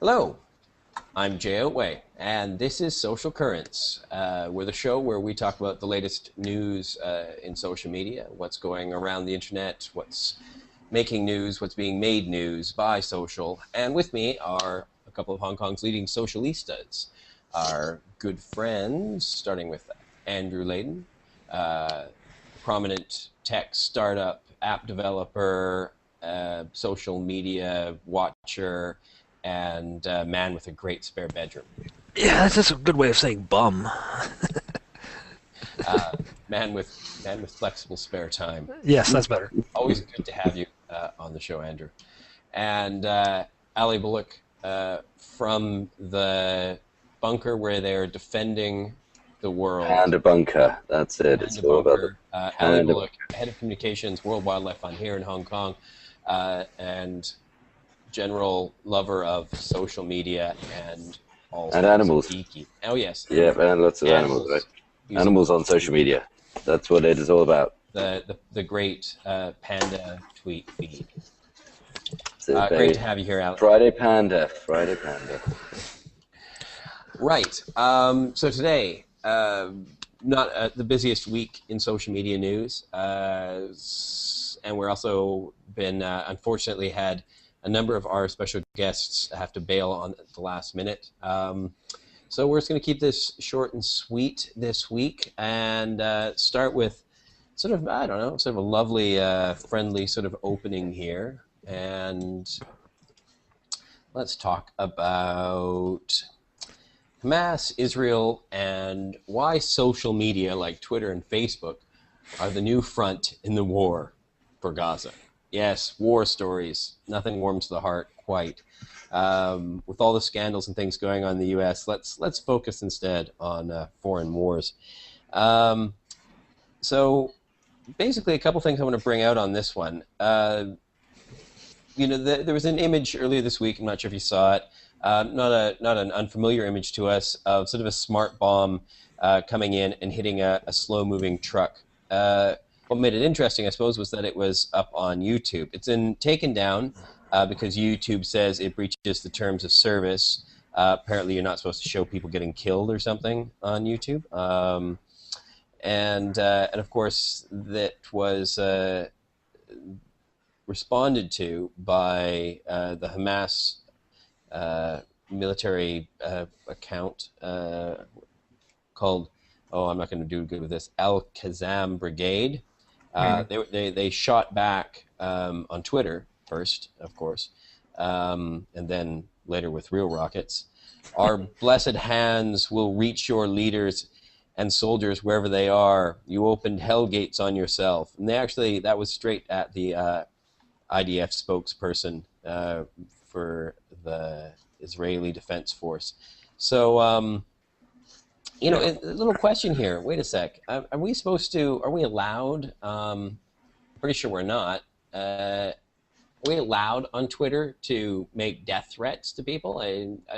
Hello, I'm Jay Oatway, and this is Social Currents. We're the show where we talk about the latest news in social media, what's going around the internet, what's making news, what's being made news by social. And with me are a couple of Hong Kong's leading socialistas, our good friends, starting with Andrew Leyden, prominent tech startup, app developer, social media watcher, and man with a great spare bedroom. Yeah, that's just a good way of saying bum. Man with flexible spare time. Yes, that's better. Always good to have you on the show, Andrew. And Ali Bullock from the bunker where they're defending the world. Panda bunker, that's it. It's all about Ali Bullock, head of communications, World Wildlife Fund here in Hong Kong, and general lover of social media and all and animals. Geeky. Oh yes. Yeah, and lots of animals. Right? Animals on social media. That's what it is all about. The great panda tweet feed. Great to have you here, Alex. Friday Panda. Right. So today, not the busiest week in social media news, and we're also been unfortunately had a number of our special guests have to bail on the last minute. So we're just going to keep this short and sweet this week and start with sort of, I don't know, sort of a lovely, friendly sort of opening here. And let's talk about Hamas, Israel, and why social media like Twitter and Facebook are the new front in the war for Gaza. Yes, war stories. Nothing warms the heart quite. With all the scandals and things going on in the U.S., let's focus instead on foreign wars. So basically, a couple things I want to bring out on this one. There was an image earlier this week. I'm not sure if you saw it. Not an unfamiliar image to us of sort of a smart bomb coming in and hitting a slow-moving truck. What made it interesting, I suppose, was that it was up on YouTube. It's been taken down because YouTube says it breaches the terms of service. Apparently, you're not supposed to show people getting killed or something on YouTube. And of course, that was responded to by the Hamas military account called, I'm not going to do good with this, Al-Qassam Brigade. They shot back on Twitter first, of course, and then later with real rockets. Our blessed hands will reach your leaders and soldiers wherever they are. You opened hell gates on yourself. And that was straight at the IDF spokesperson for the Israeli Defense Force. So, a little question here. Wait a sec. Are we allowed? Pretty sure we're not. Are we allowed on Twitter to make death threats to people?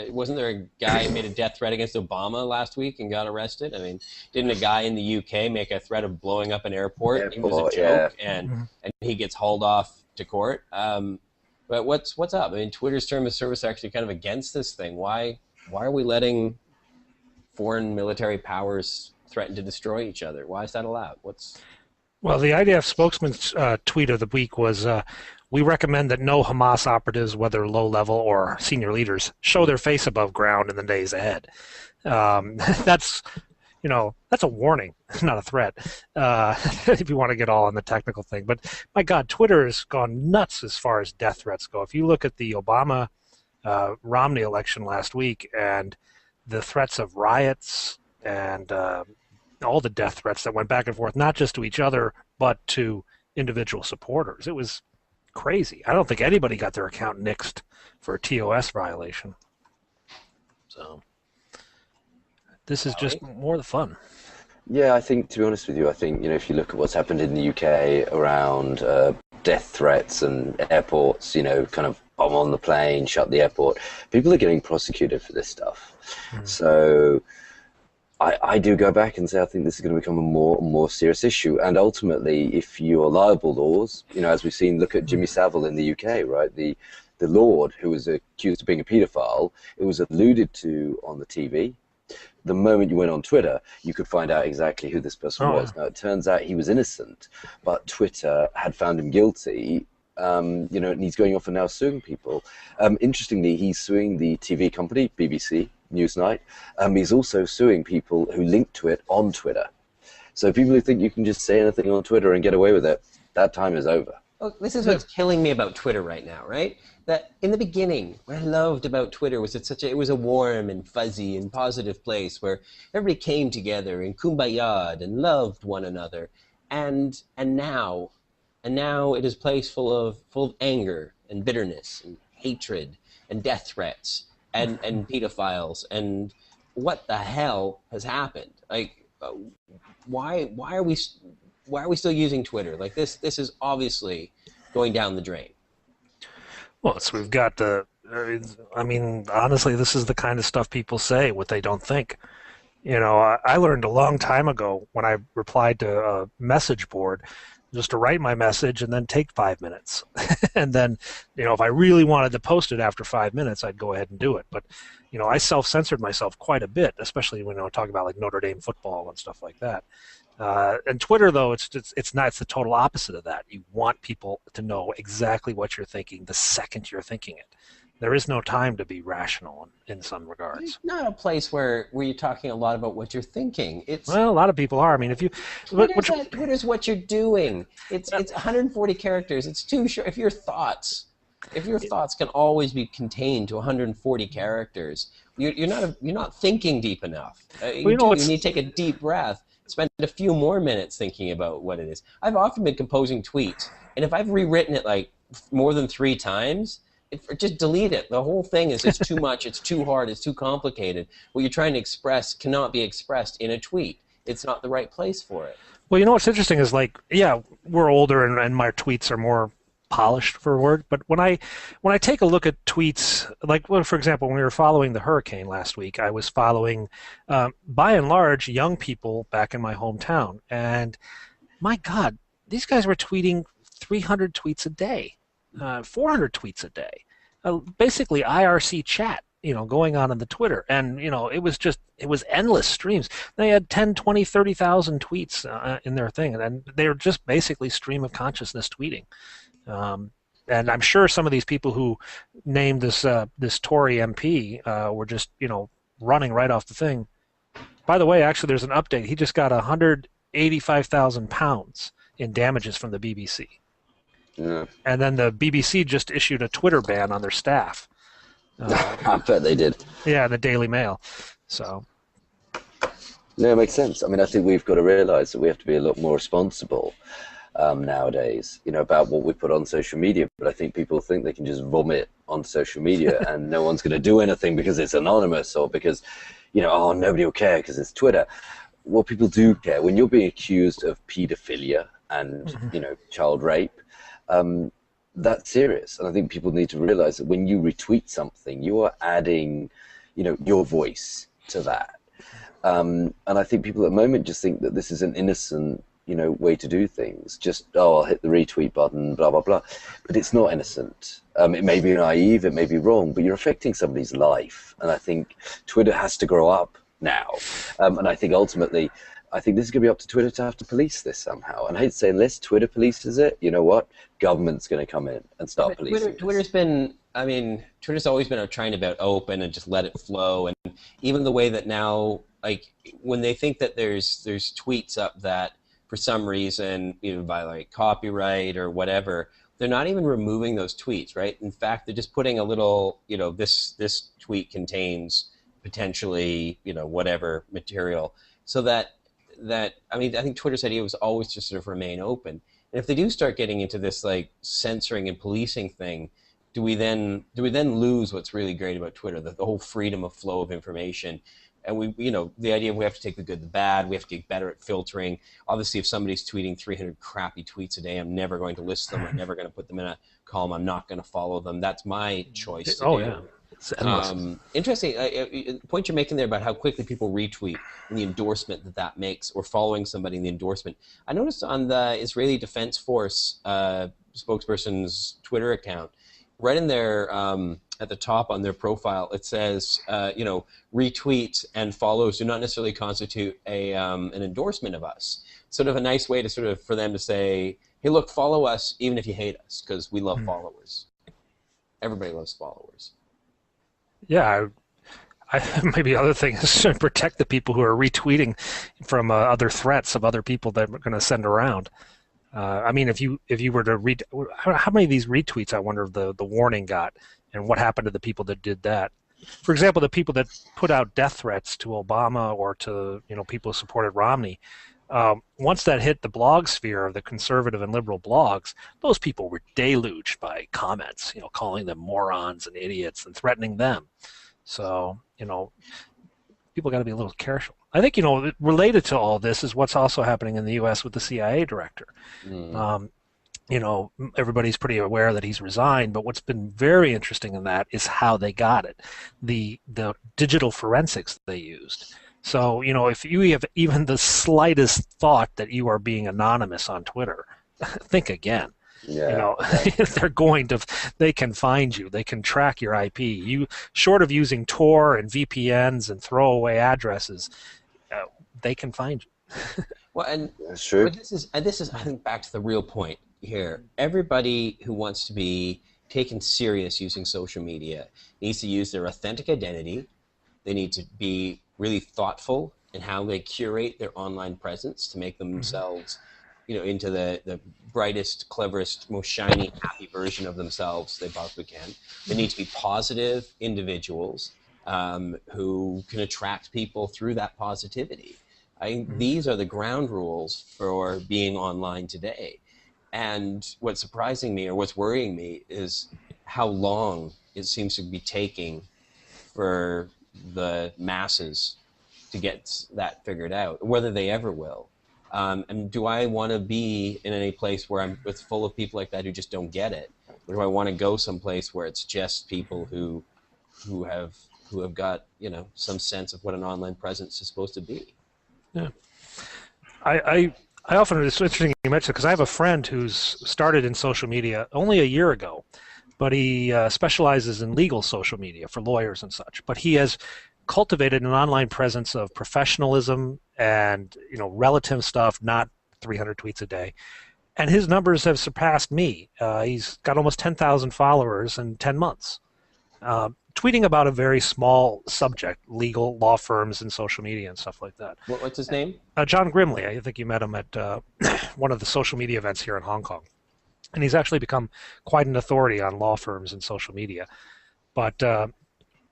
Wasn't there a guy who made a death threat against Obama last week and got arrested? I mean, didn't a guy in the UK make a threat of blowing up an airport? It was a joke, and he gets hauled off to court. But what's up? I mean, Twitter's terms of service are actually kind of against this thing. Why are we letting foreign military powers threaten to destroy each other? Why is that allowed? Well, the IDF spokesman's tweet of the week was, we recommend that no Hamas operatives, whether low-level or senior leaders, show their face above ground in the days ahead. That's a warning, not a threat, if you want to get all on the technical thing. But, my God, Twitter has gone nuts as far as death threats go. If you look at the Obama-Romney election last week and the threats of riots and all the death threats that went back and forth, not just to each other, but to individual supporters. It was crazy. I don't think anybody got their account nixed for a TOS violation. So this is just more the fun. Yeah, I think, to be honest with you, if you look at what's happened in the UK around death threats and airports, kind of bomb on the plane, shut the airport, people are getting prosecuted for this stuff. So I do go back and say I think this is going to become a more serious issue. And ultimately, if you are libel laws, as we've seen, look at Jimmy Savile in the UK, right? The the Lord, who was accused of being a paedophile, it was alluded to on the TV. The moment you went on Twitter, you could find out exactly who this person was. Yeah. Now, it turns out he was innocent, but Twitter had found him guilty, and he's going off and now suing people. Interestingly, he's suing the TV company, BBC, Newsnight. He's also suing people who linked to it on Twitter. So people who think you can just say anything on Twitter and get away with it, that time is over. Oh, this is what's killing me about Twitter right now, right? That in the beginning, what I loved about Twitter was it was a warm and fuzzy and positive place where everybody came together and kumbaya'd and loved one another. And now it is a place full of anger and bitterness and hatred and death threats and pedophiles. And what the hell has happened? Like, why are we still using Twitter? Like, this is obviously going down the drain. Well, so we've got I mean, honestly, this is the kind of stuff people say, what they don't think. I learned a long time ago when I replied to a message board just to write my message and then take 5 minutes. And then, if I really wanted to post it after 5 minutes, I'd go ahead and do it. But, I self-censored myself quite a bit, especially when I talk about like Notre Dame football and stuff like that. And Twitter, though, it's not. It's the total opposite of that. You want people to know exactly what you're thinking the second you're thinking it. There is no time to be rational in some regards. It's not a place where you're talking a lot about what you're thinking. Well, a lot of people are. I mean, if you Twitter's what you're doing. It's 140 characters. It's too short. If your thoughts can always be contained to 140 characters, you're not thinking deep enough. You need to take a deep breath. Spend a few more minutes thinking about what it is. I've often been composing tweets, and if I've rewritten it like more than 3 times, just delete it. The whole thing is it's too much, it's too hard, it's too complicated. What you're trying to express cannot be expressed in a tweet. It's not the right place for it. Well, what's interesting is we're older and my tweets are more polished for a word, but when I take a look at tweets, for example, when we were following the hurricane last week, I was following by and large young people back in my hometown, and my God, these guys were tweeting 300 tweets a day, 400 tweets a day, basically IRC chat going on in the Twitter, and it was endless streams. They had 10, 20, 30,000 tweets in their thing, and they were just basically stream of consciousness tweeting. And I'm sure some of these people who named this Tory MP were just running right off the thing. By the way, actually, there's an update. He just got £185,000 in damages from the BBC. Yeah. And then the BBC just issued a Twitter ban on their staff. I bet they did. Yeah, the Daily Mail. So. No, it makes sense. I mean, I think we've got to realize that we have to be a lot more responsible nowadays, about what we put on social media. But I think people think they can just vomit on social media and no one's going to do anything because it's anonymous or because, nobody will care because it's Twitter. Well, people do care. When you're being accused of pedophilia and, child rape, that's serious. And I think people need to realize that when you retweet something, you are adding, your voice to that. And I think people at the moment just think that this is an innocent, way to do things. Just, I'll hit the retweet button, blah, blah, blah. But it's not innocent. It may be naive, it may be wrong, but you're affecting somebody's life. And I think Twitter has to grow up now. And I think ultimately, this is going to be up to Twitter to have to police this somehow. And I hate to say, unless Twitter polices it, you know what? Government's going to come in and start policing it. Twitter's always been trying about open and just let it flow. And even the way that now, when they think that there's tweets up that for some reason, violate copyright or whatever, they're not even removing those tweets, right? In fact, they're just putting a little, this tweet contains potentially, whatever material, so that I think Twitter's idea was always to sort of remain open. And if they do start getting into this censoring and policing thing, do we then lose what's really great about Twitter, the whole freedom of flow of information? And the idea we have to take the good, the bad, we have to get better at filtering. Obviously, if somebody's tweeting 300 crappy tweets a day, I'm never going to list them. I'm never going to put them in a column. I'm not going to follow them. That's my choice to do. Yeah. Interesting. The point you're making there about how quickly people retweet and the endorsement that makes, or following somebody in the endorsement. I noticed on the Israeli Defense Force spokesperson's Twitter account, right in their at the top on their profile, it says, retweets and follows do not necessarily constitute an endorsement of us. Sort of a nice way to sort of for them to say, hey, look, follow us even if you hate us, because we love followers. Everybody loves followers. Yeah, maybe other thing is to protect the people who are retweeting from other threats of other people that are going to send around. I mean, if you were to read, how many of these retweets, I wonder, the warning got, and what happened to the people that did that? For example, the people that put out death threats to Obama or to people who supported Romney. Once that hit the blog sphere of the conservative and liberal blogs, those people were deluged by comments, calling them morons and idiots and threatening them. So, people got to be a little careful. I think, related to all this is what's also happening in the U.S. with the CIA director. Everybody's pretty aware that he's resigned, but what's been very interesting in that is how they got it, the digital forensics they used. So, if you have even the slightest thought that you are being anonymous on Twitter, think again. Yeah. They can find you. They can track your IP. You, short of using Tor and VPNs and throwaway addresses, they can find you. Well, and that's true. But this is, I think, back to the real point here. Everybody who wants to be taken serious using social media needs to use their authentic identity. They need to be really thoughtful in how they curate their online presence to make themselves, into the brightest, cleverest, most shiny, happy version of themselves they possibly can. They need to be positive individuals who can attract people through that positivity. I think these are the ground rules for being online today. And what's surprising me, or what's worrying me, is how long it seems to be taking for the masses to get that figured out, whether they ever will. And do I want to be in any place where I'm full of people like that who just don't get it? Or do I want to go someplace where it's just people who have got some sense of what an online presence is supposed to be? Yeah, I often, it's interesting you mentioned, because I have a friend who's started in social media only a year ago, but he specializes in legal social media for lawyers and such. But he has cultivated an online presence of professionalism and relative stuff, not 300 tweets a day. And his numbers have surpassed me. He's got almost 10,000 followers in 10 months. Tweeting about a very small subject, legal, law firms, and social media and stuff like that. What's his name? John Grimley. I think you met him at one of the social media events here in Hong Kong. And he's actually become quite an authority on law firms and social media. But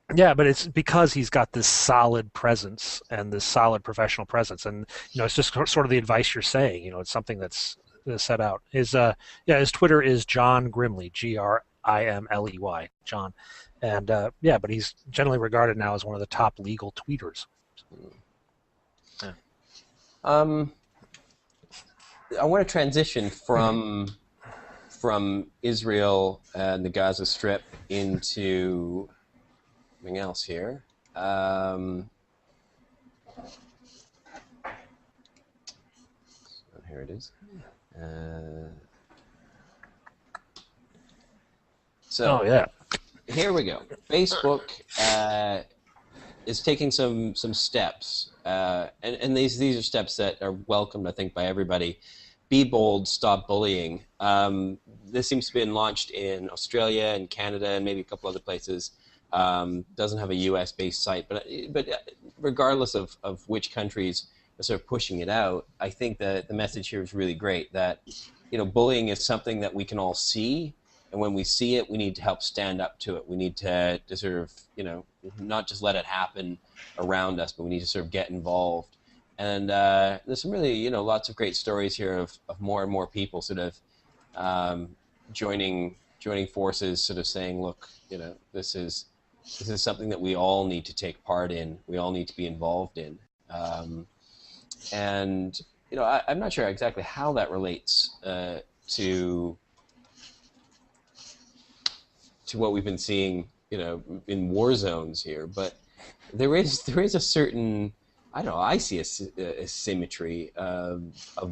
but it's because he's got this solid presence and this solid professional presence. And, it's just sort of the advice you're saying. It's something that's set out. His Twitter is John Grimley, Grimley, John. And but he's generally regarded now as one of the top legal tweeters. Yeah. I want to transition from Israel and the Gaza Strip into something else here. Here it is. Here we go. Facebook is taking some steps, and these are steps that are welcomed, I think, by everybody. Be bold, stop bullying. This seems to be launched in Australia and Canada and maybe a couple other places. Doesn't have a US-based site, but regardless of which countries are sort of pushing it out, I think that the message here is really great. That bullying is something that we can all see. And when we see it, we need to help stand up to it. We need to sort of, not just let it happen around us, but we need to sort of get involved. And there's some really, lots of great stories here of more and more people sort of joining forces, sort of saying, look, this is something that we all need to take part in. We all need to be involved in. And I'm not sure exactly how that relates to what we've been seeing, in war zones here, but there is a certain, I don't know, I see a symmetry of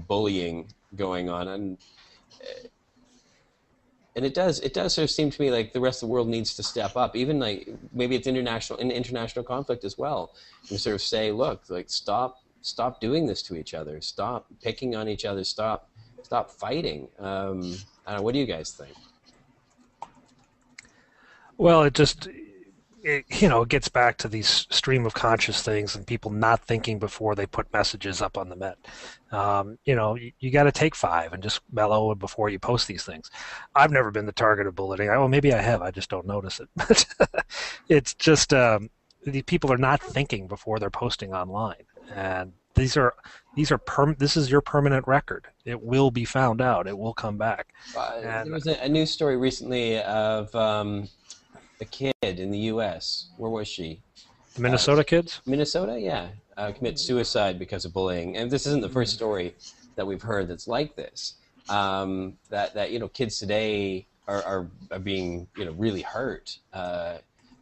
bullying going on, and And it does sort of seem to me like the rest of the world needs to step up, even like maybe it's international conflict as well, and sort of say, look, like stop doing this to each other, stop picking on each other, stop fighting. I don't know, what do you guys think? Well, it gets back to these stream of conscious things and people not thinking before they put messages up on the net. You got to take 5 and just mellow before you post these things. I've never been the target of bullying. Well, maybe I have. I just don't notice it. But it's just the people are not thinking before they're posting online, and this is your permanent record. It will be found out. It will come back. There was a news story recently of a kid in the U.S. Where was she? The Minnesota kids? Minnesota, yeah. Commit suicide because of bullying. And this isn't the first story that we've heard that's like this. That kids today are being really hurt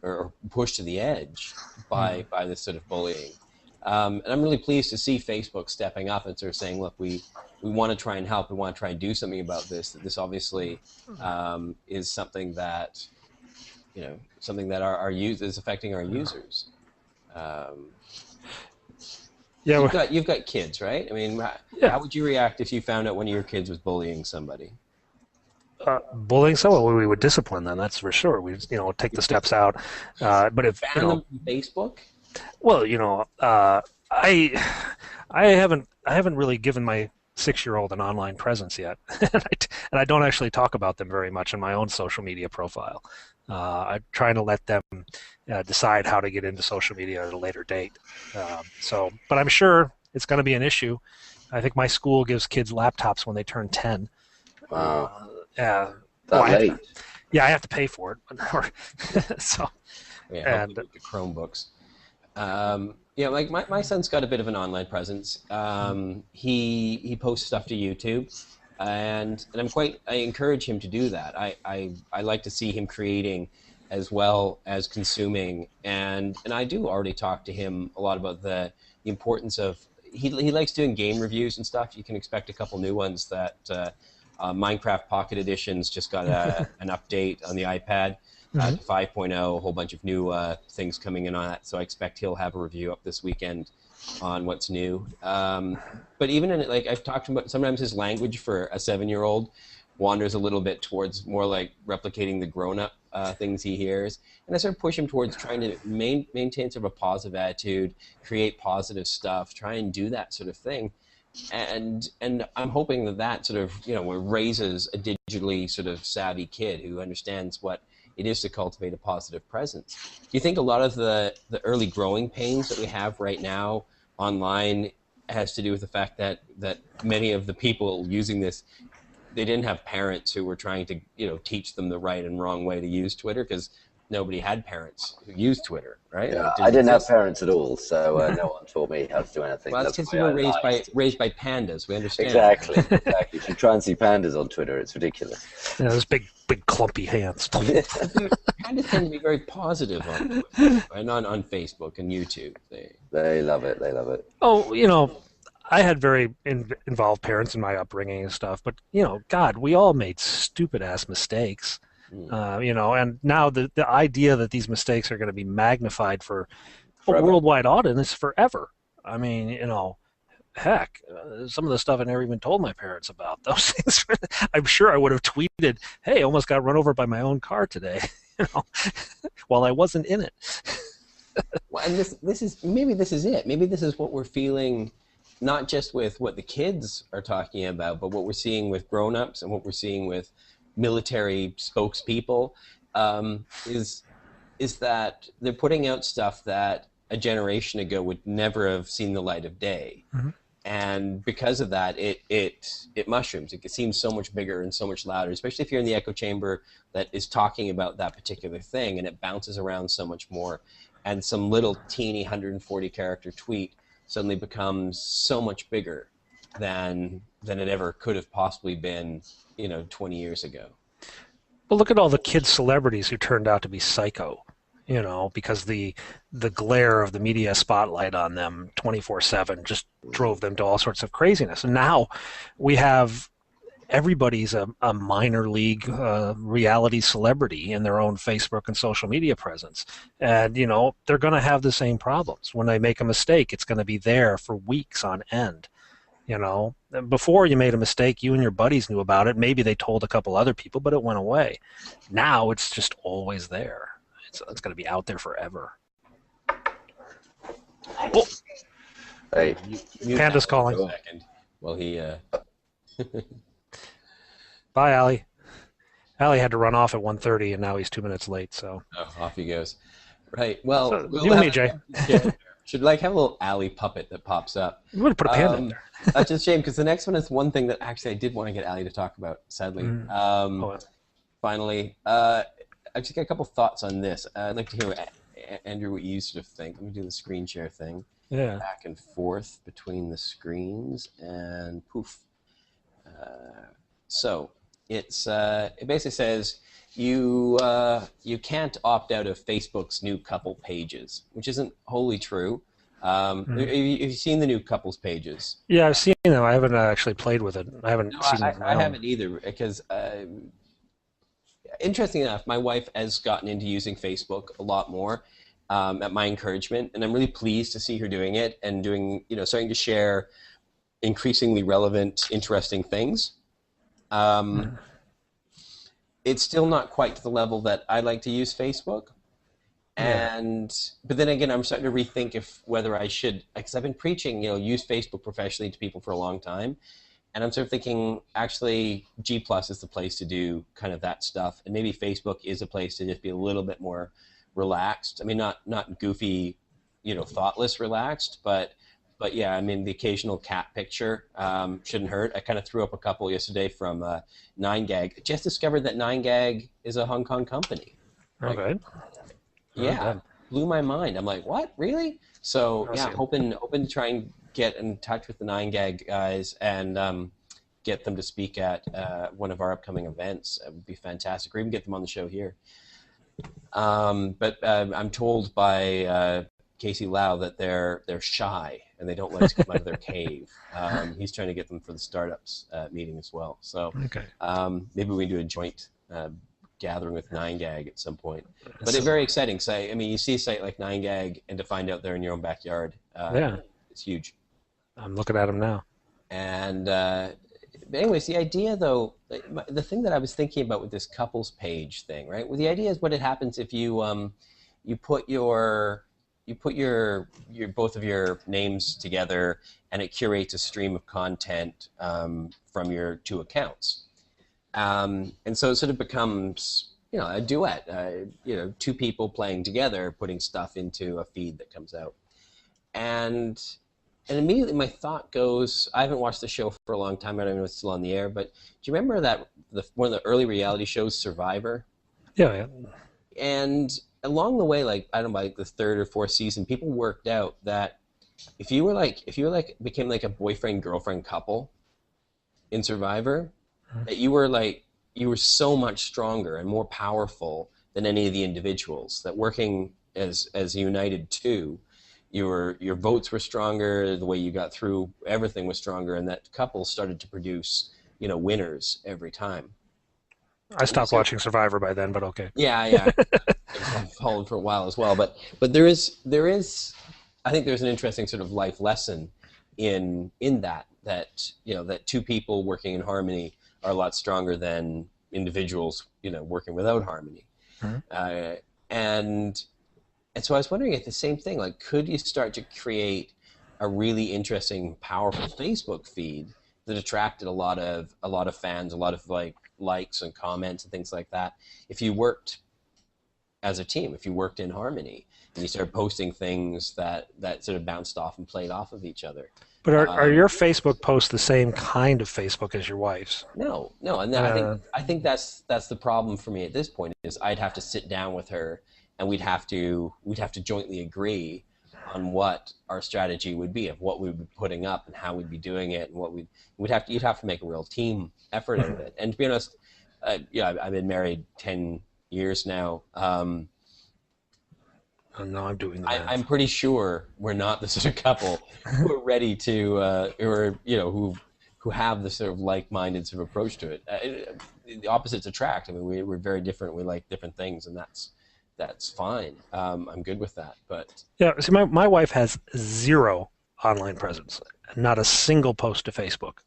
or pushed to the edge by this sort of bullying. And I'm really pleased to see Facebook stepping up and sort of saying, look, we want to try and help. We want to try and do something about this. That this obviously is something that our is affecting our users. You've got kids, right? I mean, how would you react if you found out one of your kids was bullying somebody? Bullying someone, we would discipline them. That's for sure. We take the steps out. But if ban them from Facebook. Well, I haven't really given my 6-year-old an online presence yet, and I don't actually talk about them very much in my own social media profile. I'm trying to let them decide how to get into social media at a later date. But I'm sure it's going to be an issue. I think my school gives kids laptops when they turn 10. Wow. Late? I have to pay for it. So. Yeah, and the Chromebooks. Like my son's got a bit of an online presence. He posts stuff to YouTube, and I encourage him to do that. I like to see him creating as well as consuming, and I do already talk to him a lot about the importance of he likes doing game reviews and stuff. You can expect a couple new ones that Minecraft Pocket Edition's just got an update on the iPad. To 5.0, a whole bunch of new things coming in on that. So I expect he'll have a review up this weekend on what's new. But even in I've talked about, sometimes his language for a 7-year-old wanders a little bit towards more like replicating the grown-up things he hears. And I sort of push him towards trying to maintain sort of a positive attitude, create positive stuff, try and do that sort of thing. And I'm hoping that sort of raises a digitally sort of savvy kid who understands what it is to cultivate a positive presence. Do you think a lot of the early growing pains that we have right now online has to do with the fact that many of the people using this, they didn't have parents who were trying to teach them the right and wrong way to use Twitter, because nobody had parents who used Twitter, right? Yeah, I didn't have parents at all, so no one taught me how to do anything. Well, that's because you were raised by pandas. We understand. Exactly. If you try and see pandas on Twitter, it's ridiculous. Yeah, those big clumpy hands. Pandas tend to be very positive on Twitter and on Facebook and YouTube. They love it. They love it. Oh, I had very involved parents in my upbringing and stuff, but God, we all made stupid ass mistakes. And now the idea that these mistakes are going to be magnified for a worldwide audience forever. I mean, heck, some of the stuff I never even told my parents about. Those things, I'm sure I would have tweeted, "Hey, I almost got run over by my own car today," while I wasn't in it. Well, and this is it. Maybe this is what we're feeling, not just with what the kids are talking about, but what we're seeing with grown-ups and what we're seeing with military spokespeople, is that they're putting out stuff that a generation ago would never have seen the light of day. And because of that, it mushrooms. It seems so much bigger and so much louder, especially if you're in the echo chamber that is talking about that particular thing, and it bounces around so much more. And some little teeny 140 character tweet suddenly becomes so much bigger than it ever could have possibly been 20 years ago. Well, look at all the kid celebrities who turned out to be psycho, because the glare of the media spotlight on them 24/7 just drove them to all sorts of craziness. And now we have everybody's a minor league reality celebrity in their own Facebook and social media presence. And, they're going to have the same problems. When they make a mistake, it's going to be there for weeks on end. Before you made a mistake, you and your buddies knew about it. Maybe they told a couple other people, but it went away. Now it's just always there. It's going to be out there forever. Oh. Hey, Panda's calling. For a second. Well, he. Bye, Allie. Allie had to run off at 1:30, and now he's 2 minutes late. So. Oh, off he goes. Right. Well, so, we'll you and me, Jay. Should have a little Allie puppet that pops up. We would have put a panda in there. That's just a shame because the next one is one thing that actually I did want to get Allie to talk about. Sadly, finally, I just got a couple thoughts on this. I'd like to hear Andrew what you sort of think. Let me do the screen share thing. Yeah. Back and forth between the screens and poof. So it basically says you can't opt out of Facebook's new couple pages, which isn't wholly true. Have you seen the new couples pages? Yeah, I've seen them. I haven't actually played with it. I haven't seen it. I haven't either because, interesting enough, my wife has gotten into using Facebook a lot more at my encouragement, and I'm really pleased to see her doing it and starting to share increasingly relevant, interesting things. It's still not quite to the level that I like to use Facebook. But then again, I'm starting to rethink whether I should, because I've been preaching, use Facebook professionally to people for a long time. And I'm sort of thinking, actually, G+ is the place to do kind of that stuff. And maybe Facebook is a place to just be a little bit more relaxed. I mean, not goofy, thoughtless relaxed, but yeah, I mean, the occasional cat picture shouldn't hurt. I kind of threw up a couple yesterday from 9gag. Just discovered that 9gag is a Hong Kong company. Okay. Yeah, blew my mind. I'm like, what? Really? So yeah, hoping to try and get in touch with the 9gag guys and get them to speak at one of our upcoming events. It would be fantastic, or even get them on the show here. But I'm told by Casey Lau that they're shy and they don't like to come out of their cave. He's trying to get them for the startups meeting as well. So maybe we can do a joint gathering with 9gag at some point. But it's very exciting. So, I mean, you see a site like 9gag, and to find out they're in your own backyard, it's huge. I'm looking at them now. And but anyways, the idea, though, the thing that I was thinking about with this couples page thing, right? Well, the idea is what happens if you put your both of your names together, and it curates a stream of content from your two accounts. And so it sort of becomes, a duet, two people playing together, putting stuff into a feed that comes out. And immediately my thought goes, I haven't watched the show for a long time, I don't know if it's still on the air, but do you remember that one of the early reality shows, Survivor? Yeah. And along the way, like, I don't know, like the third or fourth season, people worked out that if you became like a boyfriend-girlfriend couple in Survivor, that you were so much stronger and more powerful than any of the individuals. That working as a united two, your votes were stronger, the way you got through everything was stronger, and that couples started to produce winners every time. I stopped watching Survivor by then, but okay. Yeah. I've followed for a while as well, but there is I think there's an interesting sort of life lesson in that two people working in harmony are a lot stronger than individuals, working without harmony. Mm-hmm. And so I was wondering if the same thing, like, could you start to create a really interesting, powerful Facebook feed that attracted a lot of fans, a lot of likes and comments and things like that, if you worked as a team, if you worked in harmony, and you started posting things that sort of bounced off and played off of each other. But are your Facebook posts the same kind of Facebook as your wife's? No, and then I think that's the problem for me at this point, is I'd have to sit down with her, and we'd have to jointly agree on what our strategy would be, of what we would be putting up and how we'd be doing it, and you'd have to make a real team effort out of it. And to be honest, I've been married 10 years now. No, I'm doing that. I'm pretty sure we're not the sort of couple who are ready to, who who have the sort of like-minded sort of approach to it. The opposites attract. I mean, we're very different. We like different things, and that's fine. I'm good with that. But Yeah, see, my wife has zero online presence, not a single post to Facebook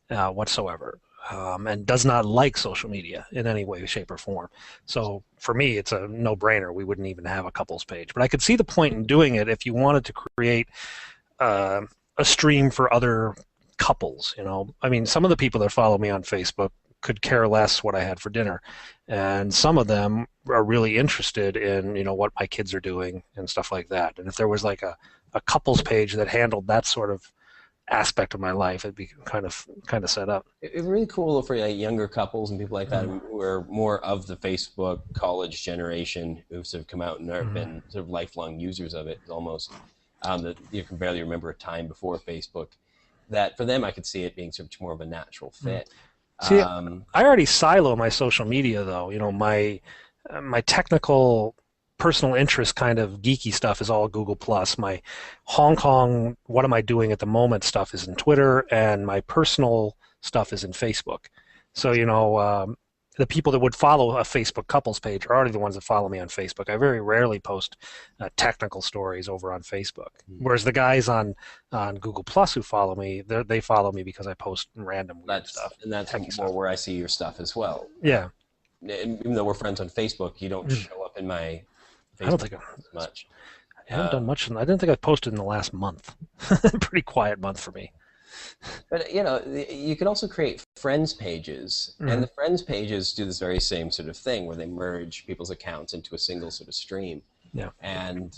whatsoever, and does not like social media in any way, shape, or form. So for me, it's a no-brainer. We wouldn't even have a couples page. But I could see the point in doing it if you wanted to create a stream for other couples. I mean, some of the people that follow me on Facebook could care less what I had for dinner, and some of them are really interested in what my kids are doing and stuff like that. And if there was like a couples page that handled that sort of aspect of my life, it'd be kind of set up. it's really cool for like younger couples and people like that who are more of the Facebook college generation who've sort of come out and have been sort of lifelong users of it almost. That you can barely remember a time before Facebook. That for them, I could see it being sort of more of a natural fit. See, I already silo my social media though. My technical, personal interest kind of geeky stuff is all Google Plus. My Hong Kong, what am I doing at the moment stuff is in Twitter, and my personal stuff is in Facebook. So the people that would follow a Facebook couples page are already the ones that follow me on Facebook. I very rarely post technical stories over on Facebook. Whereas the guys on Google Plus who follow me, they follow me because I post random weird stuff. And that's more where I see your stuff as well. Yeah. Even though we're friends on Facebook, you don't show up in my Facebook I don't think much. I haven't done much. I didn't think I've posted in the last month. Pretty quiet month for me. But you can also create friends pages, and the friends pages do this very same sort of thing where they merge people's accounts into a single sort of stream. Yeah. And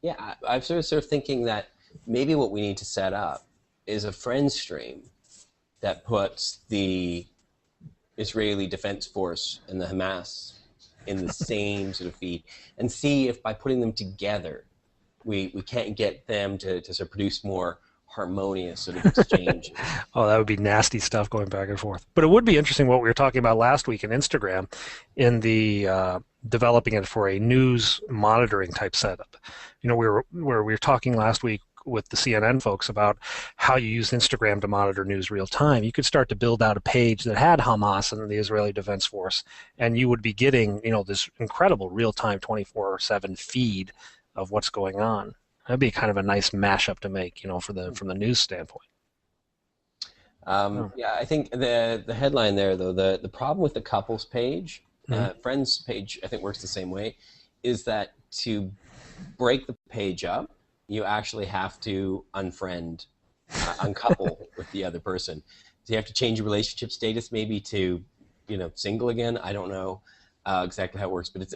yeah, I'm sort of thinking that maybe what we need to set up is a friends stream that puts the Israeli Defense Force and the Hamas in the same sort of feed, and see if by putting them together we can't get them to sort of produce more harmonious sort of exchanges. Oh, that would be nasty stuff going back and forth. But it would be interesting what we were talking about last week in Instagram in the developing it for a news monitoring type setup. We were talking last week with the CNN folks about how you use Instagram to monitor news real time. You could start to build out a page that had Hamas and the Israeli Defense Force, and you would be getting, this incredible real time 24/7 feed of what's going on. That'd be kind of a nice mashup to make, from the news standpoint. Yeah, I think the headline there, though, the problem with the couples page, friends page, I think works the same way, is that to break the page up, you actually have to unfriend, uncouple with the other person. So you have to change your relationship status maybe to, single again. I don't know exactly how it works, but it's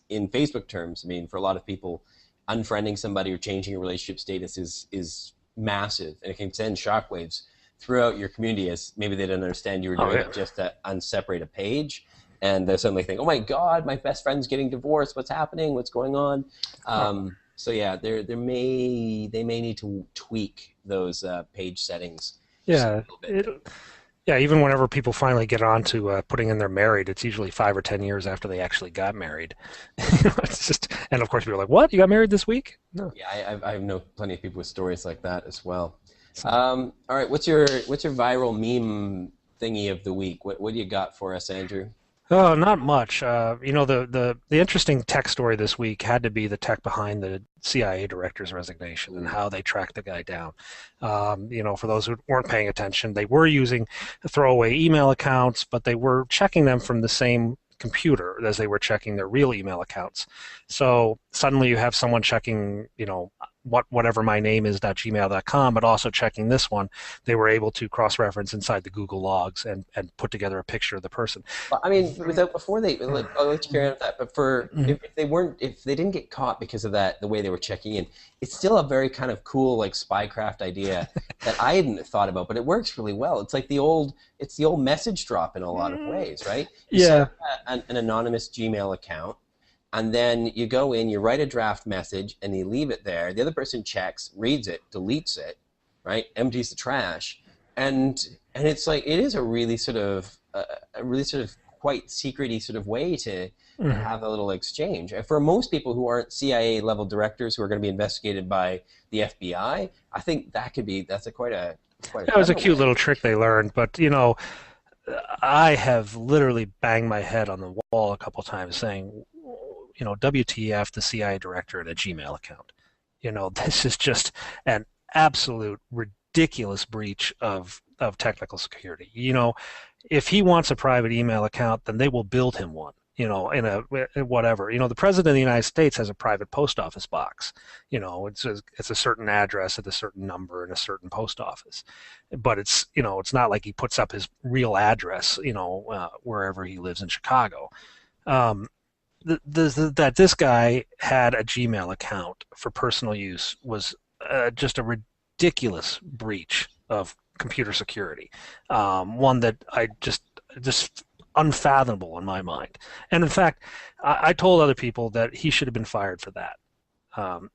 in Facebook terms. I mean, for a lot of people, unfriending somebody or changing your relationship status is massive, and it can send shockwaves throughout your community, as maybe they didn't understand you were doing it just to unseparate a page, and they suddenly think, oh my God, my best friend's getting divorced. What's happening? What's going on? So yeah, they may need to tweak those page settings. Yeah. Yeah, even whenever people finally get on to putting in they're married, it's usually 5 or 10 years after they actually got married. It's just, and of course people are like, "What? You got married this week?" No. Yeah, I know plenty of people with stories like that as well. All right, what's your viral meme thingy of the week? What do you got for us, Andrew? Oh, not much. The interesting tech story this week had to be the tech behind the CIA director's resignation and how they tracked the guy down. For those who weren't paying attention, they were using throwaway email accounts, but they were checking them from the same computer as they were checking their real email accounts. So suddenly you have someone checking, whatever my name is .gmail.com, but also checking this one. They were able to cross-reference inside the Google logs and put together a picture of the person. Well, I mean, before they, I'll let you carry on with that, but if they didn't get caught because of that, the way they were checking in, it's still a very kind of cool, like, spycraft idea that I hadn't thought about, but it works really well. It's like the old message drop in a lot of ways, right? You set up an anonymous Gmail account, and then you go in, you write a draft message, and you leave it there. The other person checks, reads it, deletes it, right? Empties the trash, and it's like it is a really sort of quite secret-y sort of way to have a little exchange. For most people who aren't CIA level directors who are going to be investigated by the FBI, I think that's quite a That was a cute way. little trick they learned, but I have literally banged my head on the wall a couple times saying, WTF, the CIA director and a Gmail account. This is just an absolute ridiculous breach of technical security. If he wants a private email account, then they will build him one. In whatever. The president of the United States has a private post office box. It's a certain address at a certain number in a certain post office, but it's not like he puts up his real address, wherever he lives in Chicago. That this guy had a Gmail account for personal use was just a ridiculous breach of computer security. One that I just unfathomable in my mind. And in fact, I told other people that he should have been fired for that.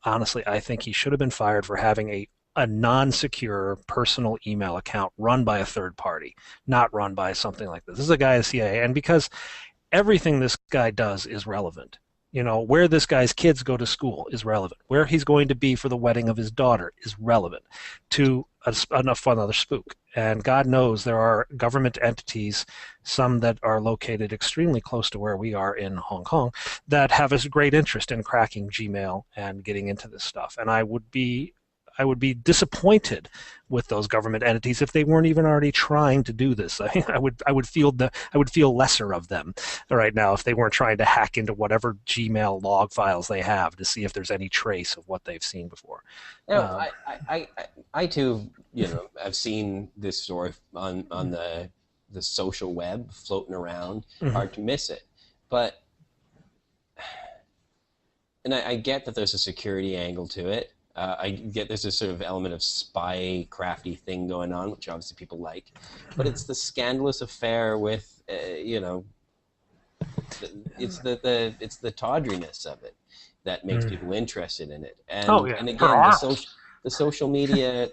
Honestly, I think he should have been fired for having a non-secure personal email account run by a third party, not run by something like this. This is a guy at the CIA, and because everything this guy does is relevant. Where this guy's kids go to school is relevant. Where he's going to be for the wedding of his daughter is relevant to another spook. And God knows there are government entities, some that are located extremely close to where we are in Hong Kong, that have a great interest in cracking Gmail and getting into this stuff. And I would be disappointed with those government entities if they weren't even already trying to do this. I would feel lesser of them right now if they weren't trying to hack into whatever Gmail log files they have to see if there's any trace of what they've seen before. I too, have seen this story on the social web floating around. Hard to miss it, but and I get that there's a security angle to it. I get there's a sort of element of spy crafty thing going on, which obviously people like, but it's the scandalous affair with, it's the tawdriness of it that makes people interested in it. And, and again, the social media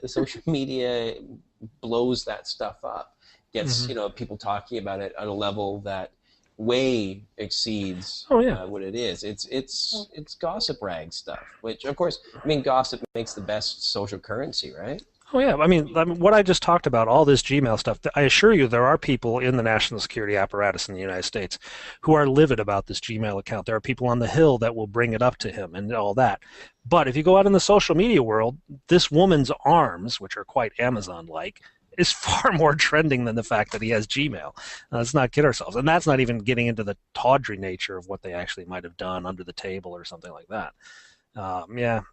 blows that stuff up, gets people talking about it at a level that way exceeds what it is. It's gossip rag stuff, which of course, gossip makes the best social currency, right? Oh yeah, what I just talked about, all this Gmail stuff, I assure you there are people in the national security apparatus in the United States who are livid about this Gmail account. There are people on the Hill that will bring it up to him and all that. But if you go out in the social media world, this woman's arms, which are quite Amazon-like, is far more trending than the fact that he has Gmail. Let's not kid ourselves. And that's not even getting into the tawdry nature of what they actually might have done under the table or something like that.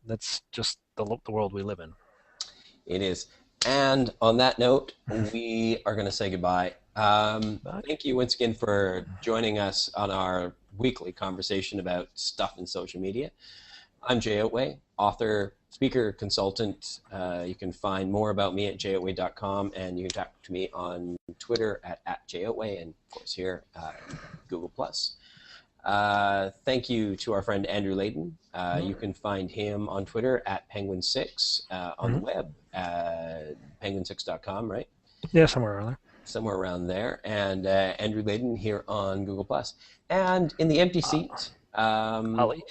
That's just the world we live in. It is. And on that note, we are going to say goodbye. Thank you once again for joining us on our weekly conversation about stuff in social media. I'm Jay Oatway, author, speaker, consultant. You can find more about me at jayoatway.com, and you can talk to me on Twitter at jayoatway, and of course here Google+. Thank you to our friend Andrew Leyden. You can find him on Twitter at Penguin6, on the web, penguin6.com, right? Yeah, somewhere around there. Somewhere around there. And Andrew Leyden here on Google+. And in the empty seat Ali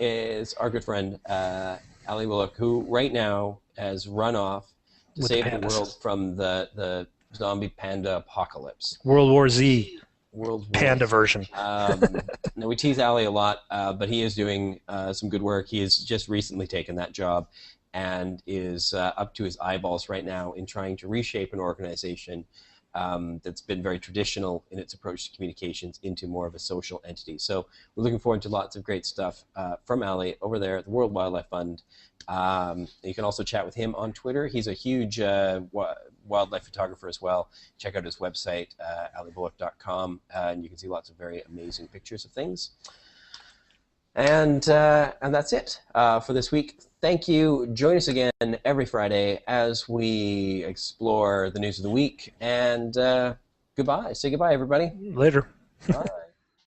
is our good friend Ali Bullock, who right now has run off to save the world from the zombie panda apocalypse. World War Z. World Panda version. No, we tease Ali a lot, but he is doing some good work. He has just recently taken that job and is up to his eyeballs right now in trying to reshape an organization that's been very traditional in its approach to communications into more of a social entity. So we're looking forward to lots of great stuff from Ali over there at the World Wildlife Fund. You can also chat with him on Twitter. He's a huge wildlife photographer as well. Check out his website, alibullock.com, and you can see lots of very amazing pictures of things. And that's it for this week. Thank you. Join us again every Friday as we explore the news of the week. And goodbye. Say goodbye, everybody. Later. Bye.